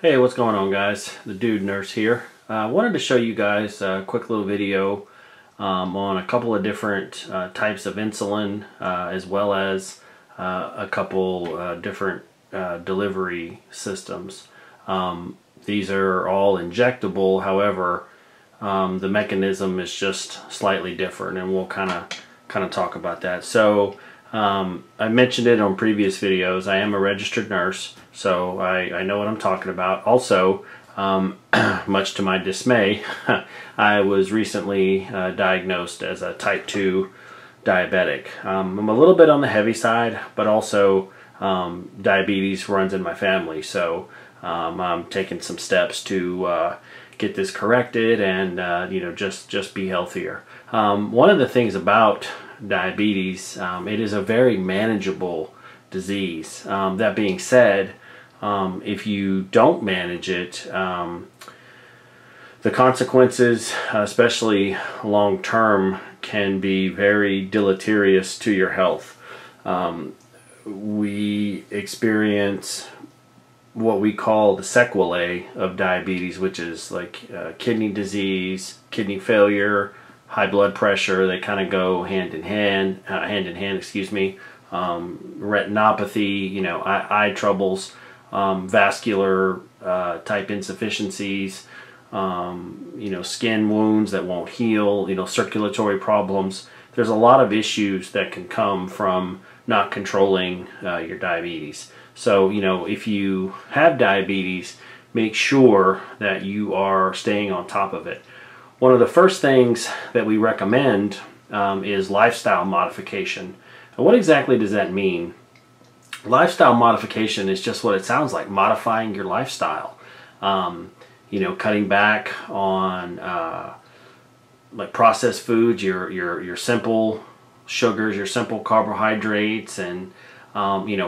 Hey, what's going on, guys? The Dude Nurse here. I wanted to show you guys a quick little video on a couple of different types of insulin, as well as a couple different delivery systems. These are all injectable, however, the mechanism is just slightly different, and we'll kind of talk about that. So I mentioned it on previous videos. I am a registered nurse, so I know what I'm talking about. Also, much to my dismay, I was recently diagnosed as a type 2 diabetic. I'm a little bit on the heavy side, but also diabetes runs in my family, so I'm taking some steps to get this corrected and just be healthier. One of the things about diabetes, it is a very manageable disease. That being said, if you don't manage it, the consequences, especially long term, can be very deleterious to your health. We experience what we call the sequelae of diabetes, which is like kidney disease, kidney failure, high blood pressure. They kind of go hand in hand, excuse me. Retinopathy, eye troubles, vascular type insufficiencies, skin wounds that won't heal, circulatory problems. There's a lot of issues that can come from not controlling your diabetes. So, if you have diabetes, make sure that you are staying on top of it. One of the first things that we recommend is lifestyle modification. And what exactly does that mean? Lifestyle modification is just what it sounds like, modifying your lifestyle. Cutting back on like processed foods, your simple sugars, your simple carbohydrates, and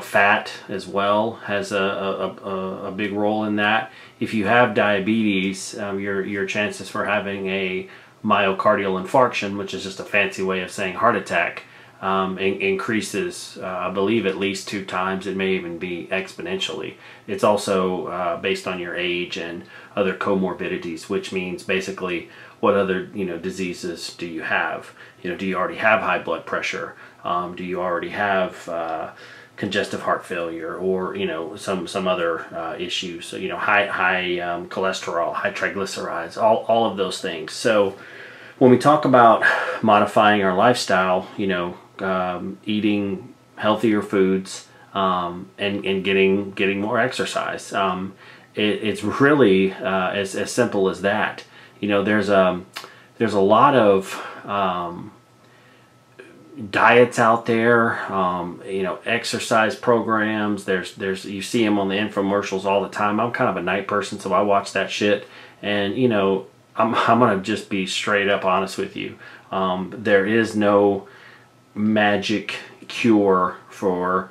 fat as well has a big role in that. If you have diabetes, your chances for having a myocardial infarction, which is just a fancy way of saying heart attack, increases, I believe, at least 2 times. It may even be exponentially. It's also based on your age and other comorbidities, which means basically what other diseases do you have? Do you already have high blood pressure? Do you already have congestive heart failure, or some other issues? So, high cholesterol, high triglycerides, all of those things. So when we talk about modifying our lifestyle, eating healthier foods, and getting more exercise, it's really as simple as that. There's a lot of diets out there, exercise programs. You see them on the infomercials all the time. I'm kind of a night person, so I watch that shit, and I'm gonna just be straight up honest with you. There is no magic cure for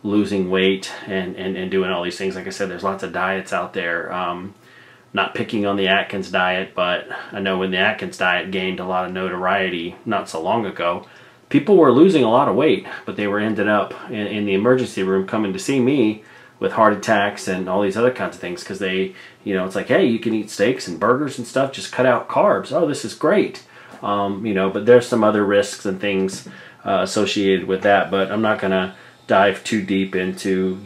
losing weight and doing all these things. Like I said, there's lots of diets out there. Not picking on the Atkins diet, but I know when the Atkins diet gained a lot of notoriety not so long ago, people were losing a lot of weight, but they were ended up in the emergency room coming to see me with heart attacks and all these other kinds of things, because they, it's like, hey, you can eat steaks and burgers and stuff, just cut out carbs. Oh, this is great. But there's some other risks and things associated with that, but I'm not going to dive too deep into,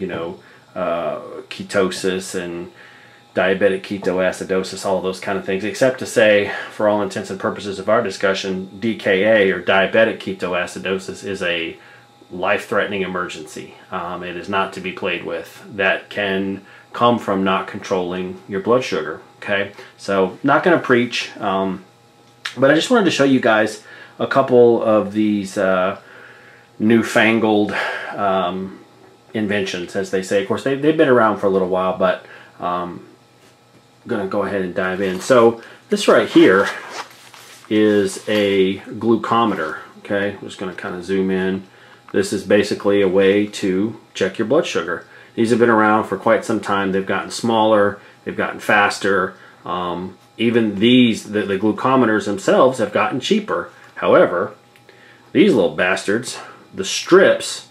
ketosis and diabetic ketoacidosis, all of those kind of things, except to say, for all intents and purposes of our discussion, DKA, or diabetic ketoacidosis, is a life-threatening emergency. It is not to be played with. That can come from not controlling your blood sugar. Okay, so not going to preach, but I just wanted to show you guys a couple of these newfangled inventions, as they say. Of course, they've been around for a little while, but I'm going to go ahead and dive in. So this right here is a glucometer. Okay, I'm just going to kind of zoom in. This is basically a way to check your blood sugar. These have been around for quite some time. They've gotten smaller, they've gotten faster. Even these, the glucometers themselves, have gotten cheaper. However, these little bastards, the strips,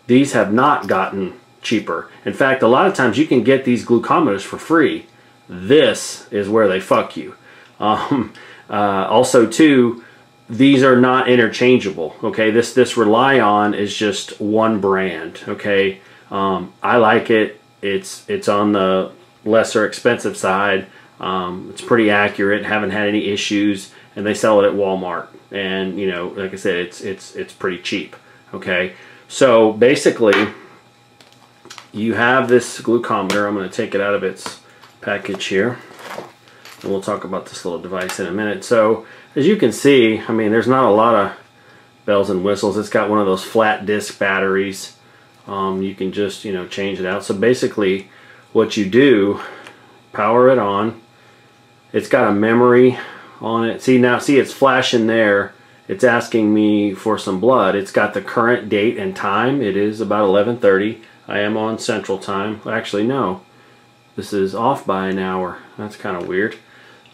these have not gotten cheaper. In fact, a lot of times you can get these glucometers for free. This is where they fuck you. Also too, these are not interchangeable. Okay, this Rely On is just one brand. Okay, I like it. It's on the lesser expensive side. It's pretty accurate. Haven't had any issues, and they sell it at Walmart. And you know, like I said, it's pretty cheap. Okay, so basically, you have this glucometer. I'm going to take it out of its package here, and we'll talk about this little device in a minute. So as you can see, I mean, there's not a lot of bells and whistles. It's got one of those flat disc batteries. You can just, you know, change it out. So basically what you do, power it on. It's got a memory on it. See, now see, it's flashing there. It's asking me for some blood. It's got the current date and time. It is about 11:30. I am on Central Time. Actually, no. This is off by an hour. That's kind of weird.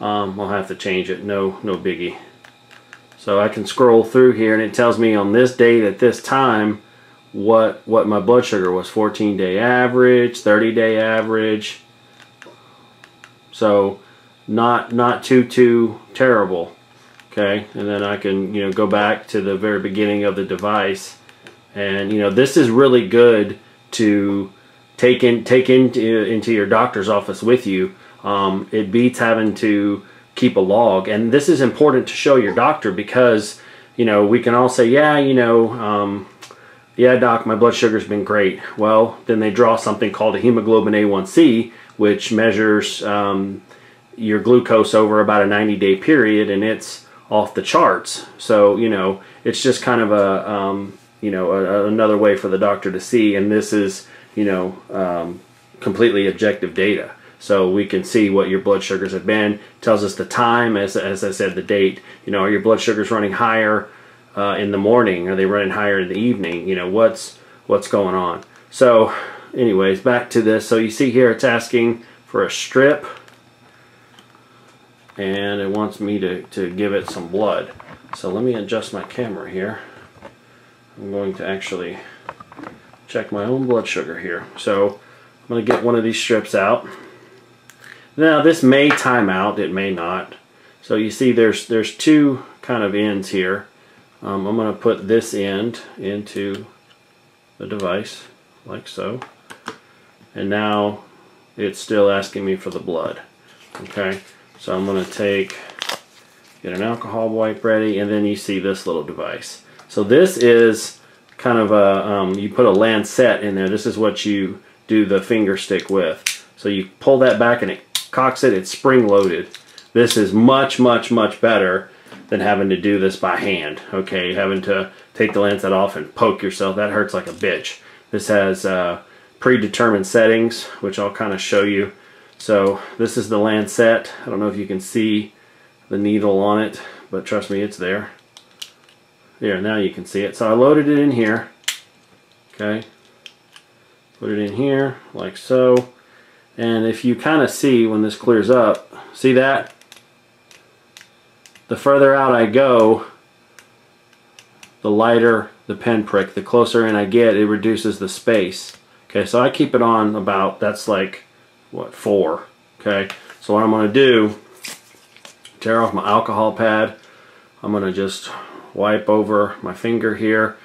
I'll have to change it. No biggie. So I can scroll through here, and it tells me on this date at this time what my blood sugar was. 14-day average, 30-day average. So not too terrible. Okay, and then I can, you know, go back to the very beginning of the device, and you know, this is really good to take into your doctor's office with you. It beats having to keep a log, and this is important to show your doctor, because you know, we can all say, yeah, you know, yeah doc, my blood sugar's been great. Well, then they draw something called a hemoglobin A1C, which measures your glucose over about a 90-day period, and it's off the charts. So you know, it's just kind of a you know, another way for the doctor to see, and this is, you know, completely objective data. So we can see what your blood sugars have been. Tells us the time, as I said, the date. You know, are your blood sugars running higher in the morning? Are they running higher in the evening? You know, what's going on? So anyways, back to this. So you see here, it's asking for a strip, and it wants me to give it some blood. So let me adjust my camera here. I'm going to actually check my own blood sugar here. So I'm going to get one of these strips out. Now this may time out, it may not. So you see there's two kind of ends here. I'm going to put this end into the device like so. And now it's still asking me for the blood. Okay, so I'm going to get an alcohol wipe ready, and then you see this little device. So this is kind of a, you put a lancet in there. This is what you do the finger stick with. So you pull that back and it cocks it. It's spring loaded. This is much better than having to do this by hand. Okay, having to take the lancet off and poke yourself. That hurts like a bitch. This has predetermined settings, which I'll kind of show you. So this is the lancet. I don't know if you can see the needle on it, but trust me, it's there. There, now you can see it. So I loaded it in here. Okay, put it in here like so. And if you kind of see when this clears up, see that? The further out I go, the lighter the pinprick. The closer in I get, it reduces the space. Okay, so I keep it on about, that's like, what, 4. Okay, so what I'm going to do, tear off my alcohol pad. I'm going to just wipe over my finger here.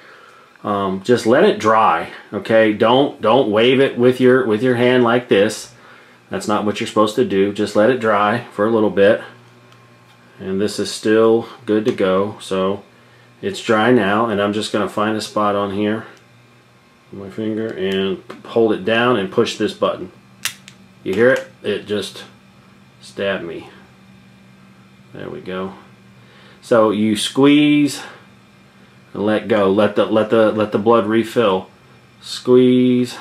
Just let it dry. Okay, don't wave it with your hand like this. That's not what you're supposed to do. Just let it dry for a little bit. And this is still good to go. So it's dry now, and I'm just going to find a spot on here with my finger and hold it down and push this button. You hear it? It just stabbed me. There we go. So you squeeze and let go. Let the blood refill. Squeeze.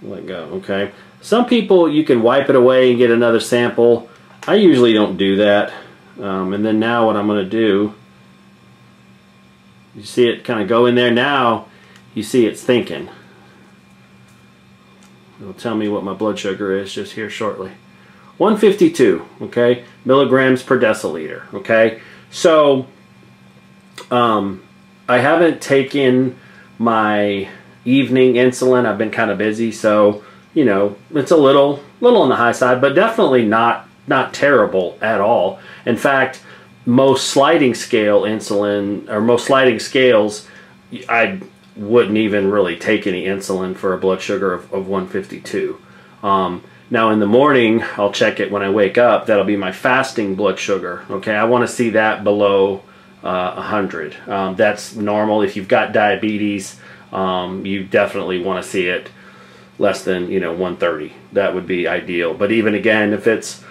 Let go. Okay. Some people, you can wipe it away and get another sample. I usually don't do that. And then now what I'm going to do, you see it kind of go in there. Now you see it's thinking. It'll tell me what my blood sugar is just here shortly. 152, okay, milligrams per deciliter. Okay, so I haven't taken my evening insulin. I've been kind of busy, so you know, it's a little on the high side, but definitely not terrible at all. In fact, most sliding scale insulin, or most sliding scales, I wouldn't even really take any insulin for a blood sugar of 152. Now in the morning, I'll check it when I wake up. That'll be my fasting blood sugar. Okay, I want to see that below 100. That's normal. If you've got diabetes, you definitely want to see it less than 130. That would be ideal. But even again, if it's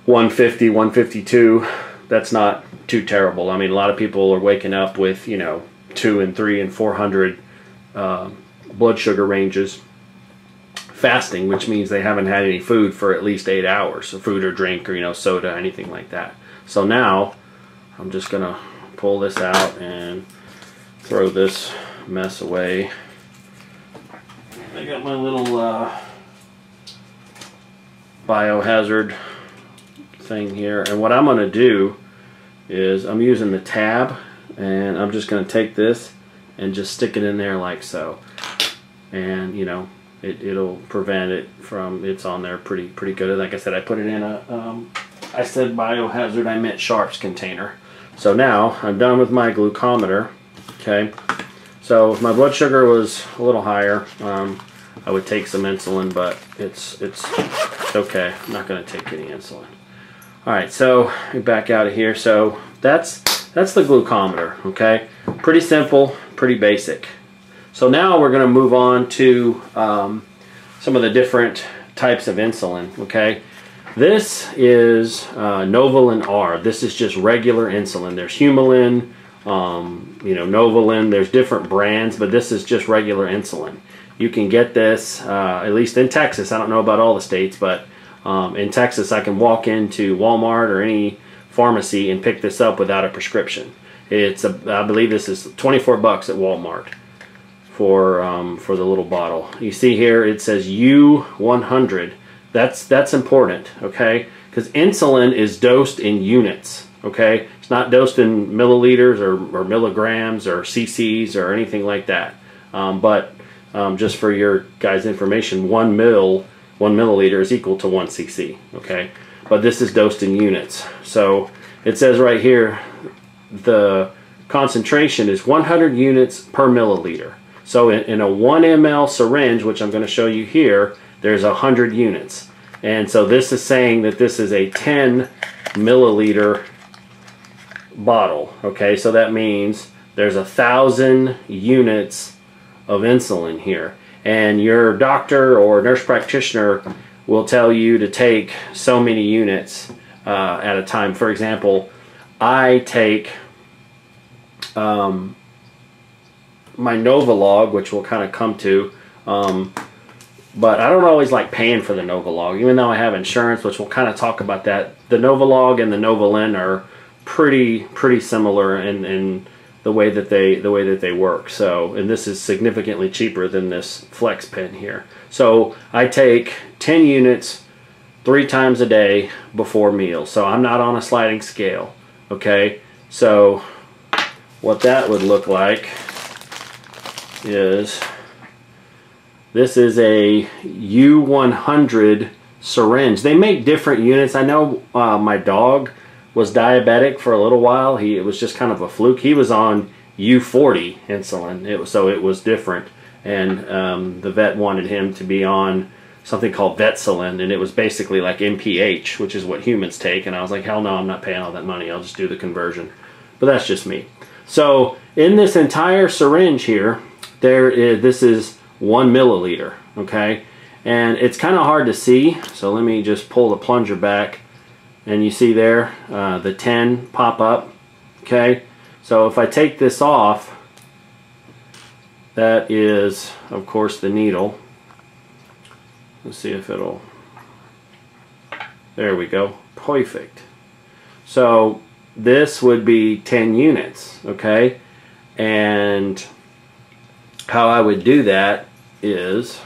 150, 152, that's not too terrible. I mean, a lot of people are waking up with 2 and 3 and 400 blood sugar ranges fasting, which means they haven't had any food for at least 8 hours, so food or drink or soda, anything like that. So now I'm just gonna pull this out and throw this mess away. I got my little biohazard thing here, and what I'm going to do is I'm using the tab, and I'm just going to take this and just stick it in there like so, and it'll prevent it from, it's on there pretty good. Like I said, I put it in a I said biohazard, I meant Sharps container. So now I'm done with my glucometer. Okay, so if my blood sugar was a little higher, I would take some insulin, but it's okay. I'm not going to take any insulin. All right, so back out of here. So that's the glucometer. Okay, pretty simple, pretty basic. So now we're going to move on to some of the different types of insulin. Okay, this is Novolin R. This is just regular insulin. There's Humulin, Novolin. There's different brands, but this is just regular insulin. You can get this, at least in Texas. I don't know about all the states, but in Texas I can walk into Walmart or any pharmacy and pick this up without a prescription. I believe this is 24 bucks at Walmart for the little bottle. You see here it says U100. That's important, okay? Because insulin is dosed in units, okay? It's not dosed in milliliters or milligrams or cc's or anything like that. Just for your guys' information, 1 milliliter is equal to 1 cc, okay? But this is dosed in units. So it says right here the concentration is 100 units per milliliter. So in a 1 ml syringe, which I'm going to show you here, there's 100 units. And so this is saying that this is a 10 milliliter bottle, okay? So that means there's 1,000 units of insulin here, and your doctor or nurse practitioner will tell you to take so many units at a time. For example, I take my Novolog, which we'll kind of come to, but I don't always like paying for the Novolog, even though I have insurance, which we'll kind of talk about that. The Novolog and the Novolin are pretty similar in the way that they work. So, and this is significantly cheaper than this Flex pen here. So I take 10 units 3 times a day before meals. So I'm not on a sliding scale. Okay, so what that would look like is, this is a U100 syringe. They make different units. I know my dog was diabetic for a little while. It was just kind of a fluke. He was on U40 insulin, so it was different, and the vet wanted him to be on something called Vetsulin, and it was basically like MPH, which is what humans take, and I was like, hell no, I'm not paying all that money, I'll just do the conversion. But that's just me. So in this entire syringe here, this is 1 milliliter, okay? And it's kind of hard to see, so let me just pull the plunger back, and you see there the 10 pop up, okay? So if I take this off, that is of course the needle. Let's see if it'll, there we go, perfect. So this would be 10 units, okay? And how I would do that is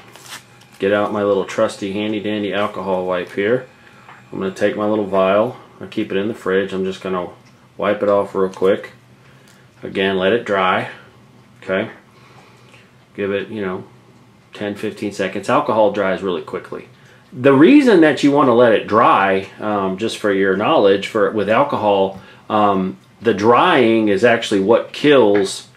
get out my little trusty handy dandy alcohol wipe here. I'm going to take my little vial, I keep it in the fridge, I'm just going to wipe it off real quick. Again, let it dry, okay? Give it, 10-15 seconds. Alcohol dries really quickly. The reason that you want to let it dry, just for your knowledge, with alcohol, the drying is actually what kills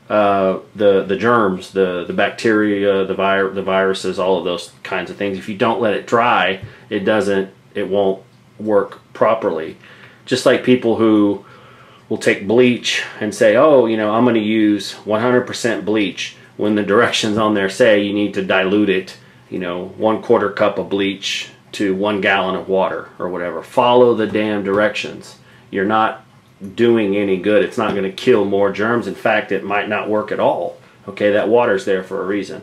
the germs, the bacteria, the viruses, all of those kinds of things. If you don't let it dry, it won't work properly. Just like people who will take bleach and say, oh, you know, I'm going to use 100% bleach, when the directions on there say you need to dilute it, you know, 1/4 cup of bleach to 1 gallon of water or whatever. Follow the damn directions. You're not doing any good. It's not going to kill more germs. In fact, it might not work at all. Okay, that water's there for a reason.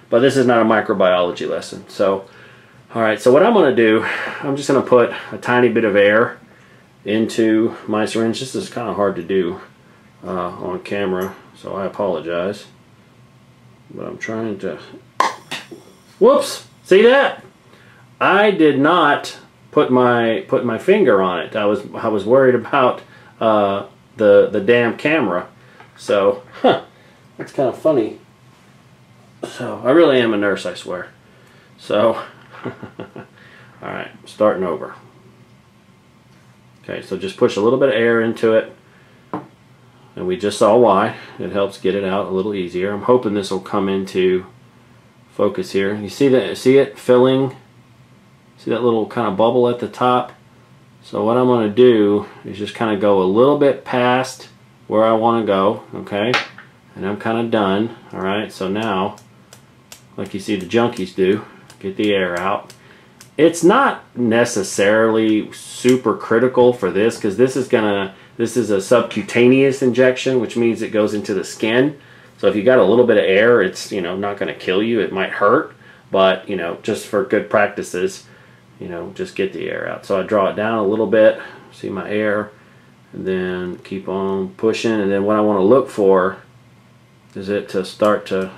But this is not a microbiology lesson. So, all right, so what I'm going to do, I'm just going to put a tiny bit of air into my syringe. This is kind of hard to do on camera, so I apologize. But I'm trying to... Whoops! See that? I did not put my finger on it. I was worried about the damn camera. So, that's kind of funny. So, I really am a nurse, I swear. So, alright, starting over. Okay, so just push a little bit of air into it. And we just saw why. It helps get it out a little easier. I'm hoping this will come into focus here. You see that? See it filling? See that little kind of bubble at the top? So what I'm going to do is just kind of go a little bit past where I want to go, okay? And I'm kind of done, all right? So now, like you see the junkies do, get the air out. It's not necessarily super critical for this, because this is a subcutaneous injection, which means it goes into the skin. So if you got a little bit of air, it's, you know, not going to kill you. It might hurt, but, you know, just for good practices, you know, just get the air out. So I draw it down a little bit, see my air, and then keep on pushing. And then what I want to look for is it to start to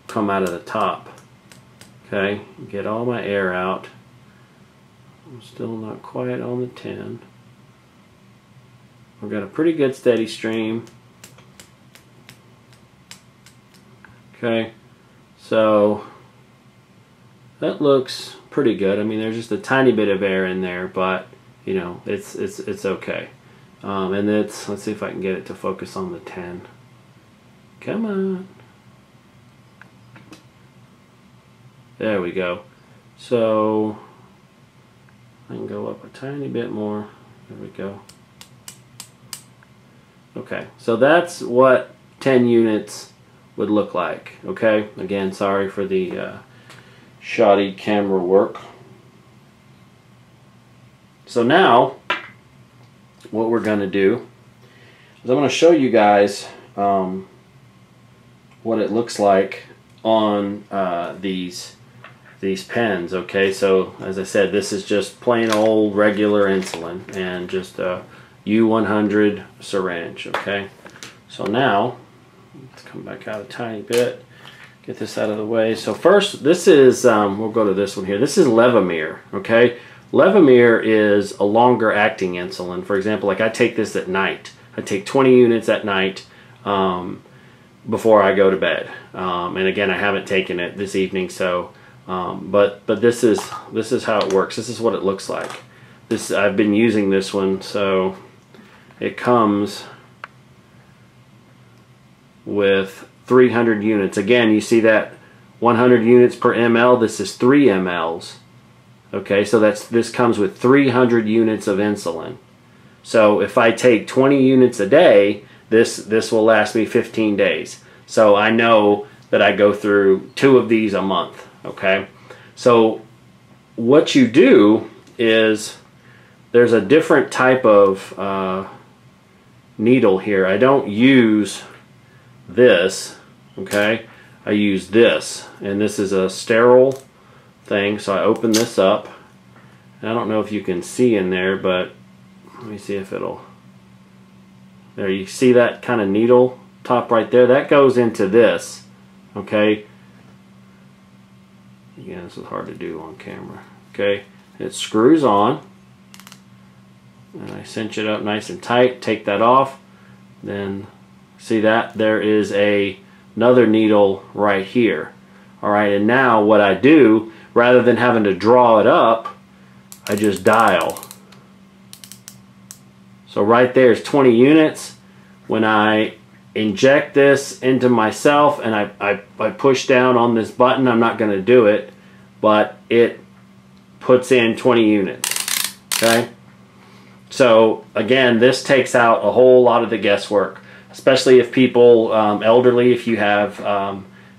come out of the top. Okay, get all my air out. I'm still not quite on the 10. We've got a pretty good steady stream. Okay, so that looks pretty good. I mean, there's just a tiny bit of air in there, but you know, it's okay. And let's see if I can get it to focus on the 10. Come on. There we go. So I can go up a tiny bit more. There we go. Okay, so that's what 10 units would look like. Okay, again, sorry for the shoddy camera work. So now what we're going to do is I'm going to show you guys what it looks like on these pens. Okay, so as I said, this is just plain old regular insulin and just a U100 syringe. Okay, so now let's come back out a tiny bit, get this out of the way. So first, this is we'll go to this one here. This is Levemir. Okay, Levemir is a longer acting insulin. For example, like I take this at night. I take 20 units at night before I go to bed. And again, I haven't taken it this evening, so but this is how it works. This is what it looks like. I've been using this one, so it comes with 300 units. Again, you see that 100 units per ml. This is 3 mLs. Okay, so this comes with 300 units of insulin. So if I take 20 units a day, this will last me 15 days. So I know that I go through 2 of these a month. Okay, so what you do is there's a different type of needle here. I don't use this. Okay, I use this, and this is a sterile thing. So I open this up, and I don't know if you can see in there, but let me see if it'll. There, you see that kind of needle top right there? That goes into this. Okay. Again, this is hard to do on camera. Okay, it screws on, and I cinch it up nice and tight. Take that off. Then see that there is another needle right here. All right, and now what I do, rather than having to draw it up, I just dial. So right there is 20 units. When I inject this into myself and I push down on this button, I'm not going to do it, but it puts in 20 units. Okay? So again, this takes out a whole lot of the guesswork, especially if people, elderly, if you have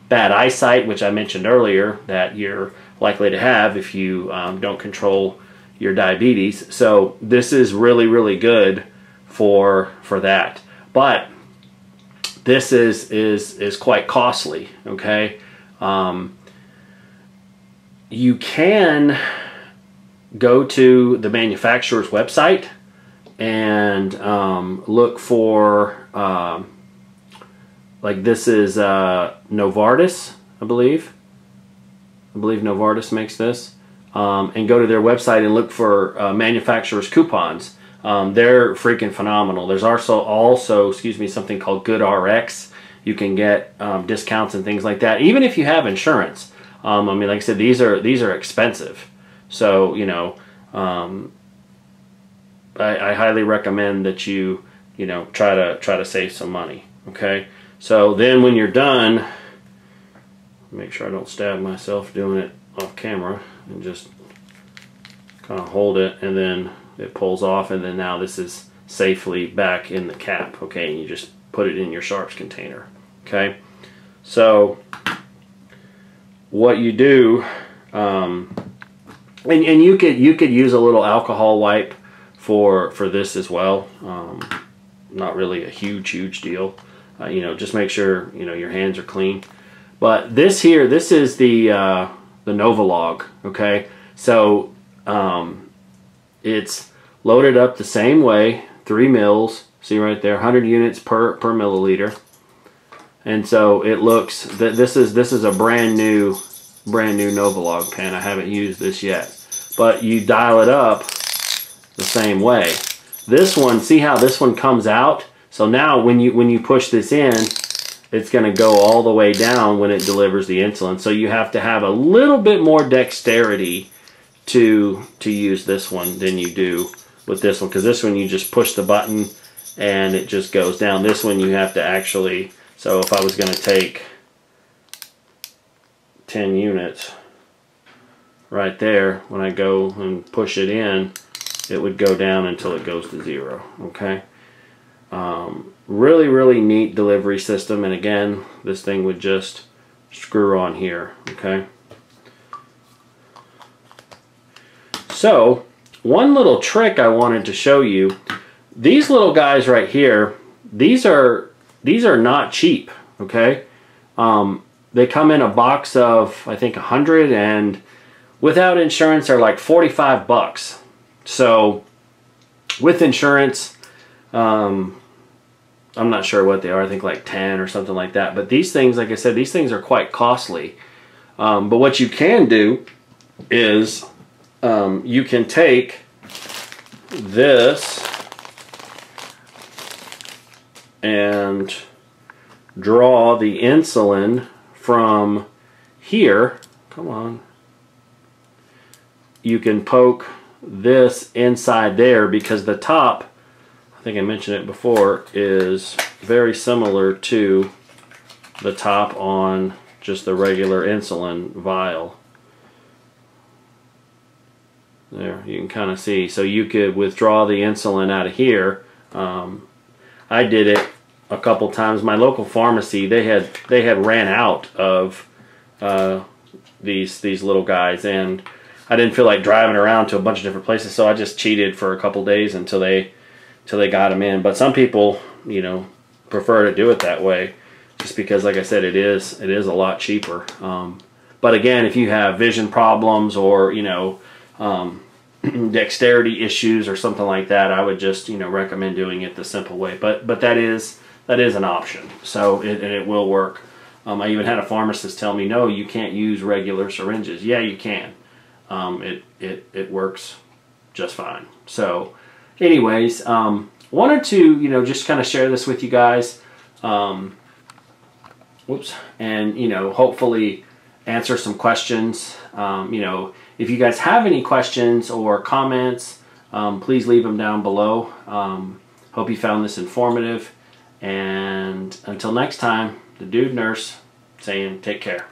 bad eyesight, which I mentioned earlier that you're likely to have if you don't control your diabetes. So this is really, really good for that. But this is quite costly. Okay, you can go to the manufacturer's website and look for like this is Novartis, I believe Novartis makes this, and go to their website and look for manufacturer's coupons. They're freaking phenomenal. There's also excuse me, something called GoodRx. You can get discounts and things like that, even if you have insurance. I mean, like I said, these are expensive, so you know, I highly recommend that you try to save some money. Okay, so then when you're done, make sure I don't stab myself doing it off camera, and just kind of hold it, and then it pulls off, and then now this is safely back in the cap. Okay, and you just put it in your sharps container. Okay, so what you do, and you could use a little alcohol wipe for this as well. Not really a huge deal. Just make sure your hands are clean. But this is the Novolog. Okay, so it's loaded up the same way, 3 mils. See right there, 100 units per milliliter. And so it looks that this is a brand new Novolog pen. I haven't used this yet, but you dial it up the same way. This one, see how this one comes out? So now when you push this in, it's going to go all the way down when it delivers the insulin. So you have to have a little bit more dexterity to use this one than you do with this one, because this one you just push the button and it just goes down. This one you have to actually, so if I was going to take 10 units right there, when I go and push it in, it would go down until it goes to 0. Okay, really neat delivery system. And again, this thing would just screw on here. Okay, so one little trick I wanted to show you, these little guys right here, these are not cheap. Okay, they come in a box of, I think, 100, and without insurance they're like 45 bucks. So with insurance, I'm not sure what they are. I think like 10 or something like that. But these things, like I said, these things are quite costly. But what you can do is you can take this and draw the insulin from here. Come on. You can poke this inside there, because the top, I think I mentioned it before, is very similar to the top on just the regular insulin vial. There, you can kind of see. So you could withdraw the insulin out of here. I did it a couple times. My local pharmacy, they had ran out of these little guys, and I didn't feel like driving around to a bunch of different places, so I just cheated for a couple days until they got them in. But some people, prefer to do it that way, just because, like I said, it is a lot cheaper. But again, if you have vision problems or dexterity issues or something like that, I would just recommend doing it the simple way. But that is an option. So it will work. I even had a pharmacist tell me, no, you can't use regular syringes. Yeah, you can. It works just fine. So anyways, wanted to just kind of share this with you guys. Whoops. And hopefully answer some questions. You know, if you guys have any questions or comments, please leave them down below. Hope you found this informative. And until next time, the Dude Nurse saying take care.